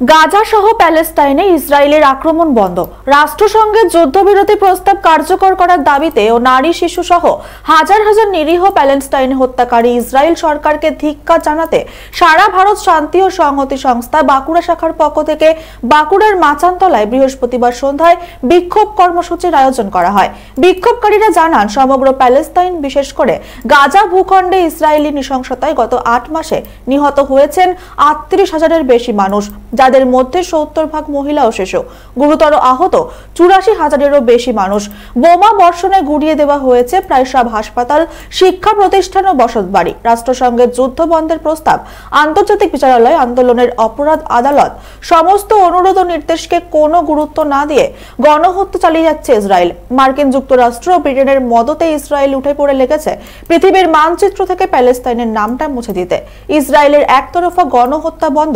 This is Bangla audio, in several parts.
গাজা সহ প্যালেস্তাইনে ইসরায়েলের আক্রমণ বন্ধ, রাষ্ট্রসংঘের যুদ্ধবিরতি প্রস্তাব কার্যকর করার দাবিতে ও নারী শিশু সহ হাজার হাজার নিরীহ প্যালেস্তাইন হত্যাকারী ইসরায়েল সরকারকে ধিক্কার জানাতে সারা ভারত শান্তি ও সংহতি সংস্থা বাঁকুড়া শাখার পক্ষ থেকে বাঁকুড়ার মাচানতলায় বৃহস্পতিবার সন্ধ্যায় বিক্ষোভ কর্মসূচির আয়োজন করা হয়। বিক্ষোভকারীরা জানান, সমগ্র প্যালেস্তাইন বিশেষ করে গাজা ভূখণ্ডে ইসরায়েলি নৃশংসতায় গত 8 মাসে নিহত হয়েছেন 38,000-এর বেশি মানুষ, যাদের মধ্যে 70% মহিলা ও শিশু। গুরুতর আহত 84,000-এরও বেশি মানুষ। বোমা বর্ষণে গুড়িয়ে দেওয়া হয়েছে প্রায় সব হাসপাতাল, শিক্ষা প্রতিষ্ঠান ও বসতবাড়ি। রাষ্ট্রসংঘের যুদ্ধ বন্ধের প্রস্তাব, আন্তর্জাতিক বিচারালয়, আন্দোলনের অপরাধ আদালত সমস্ত অনুরোধ ও নির্দেশকে কোনো গুরুত্ব না দিয়ে গণহত্যা চালিয়ে যাচ্ছে ইসরায়েল। মার্কিন যুক্তরাষ্ট্র ও ব্রিটেনের মদতে ইসরায়েল উঠে পড়ে লেগেছে পৃথিবীর মানচিত্র থেকে প্যালেস্তাইনের নামটা মুছে দিতে। ইসরায়েলের একতরফা গণহত্যা বন্ধ,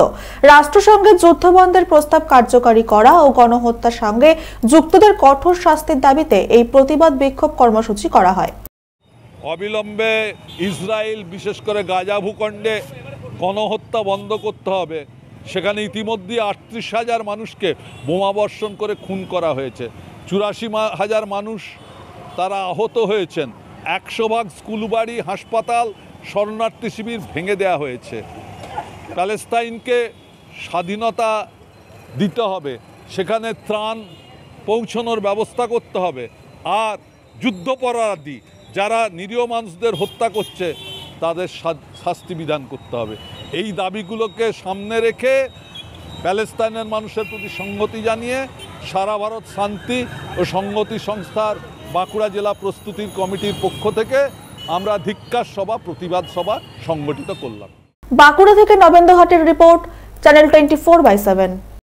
রাষ্ট্রসংঘের যুদ্ধ বন্ধের প্রস্তাব কার্যকারী করা ও গণহত্যার সঙ্গে যুক্তদের কঠোর শাস্তির দাবিতে এই প্রতিবাদ বিক্ষোভ কর্মসূচি করা হয়। অবিলম্বে ইসরায়েল বিশেষ করে গাজা ভূখণ্ডে গণহত্যা বন্ধ করতে হবে। সেখানে ইতিমধ্যে 38,000 মানুষকে বোমাবর্ষণ করে খুন করা হয়েছে, 84,000 মানুষ তারা আহত হয়েছেন, 100 স্কুল বাড়ি, হাসপাতাল, শরণার্থী শিবির ভেঙে দেওয়া হয়েছে। প্যালেস্তাইনকে স্বাধীনতা দিতে হবে, সেখানে ত্রাণ পৌঁছানোর ব্যবস্থা করতে হবে, আর যুদ্ধাপরাধী যারা নিরীহ মানুষদের হত্যা করছে তাদের শাস্তি বিধান করতে হবে। এই দাবিগুলোকে সামনে রেখে প্যালেস্তাইনের মানুষের প্রতি সংহতি জানিয়ে সারা ভারত শান্তি ও সংহতি সংস্থার বাঁকুড়া জেলা প্রস্তুতির কমিটির পক্ষ থেকে আমরা ধিক্কার সভা, প্রতিবাদ সভা সংগঠিত করলাম। বাঁকুড়া থেকে নবেন্দ্র হাটের রিপোর্ট, চ্যানেল 24/7।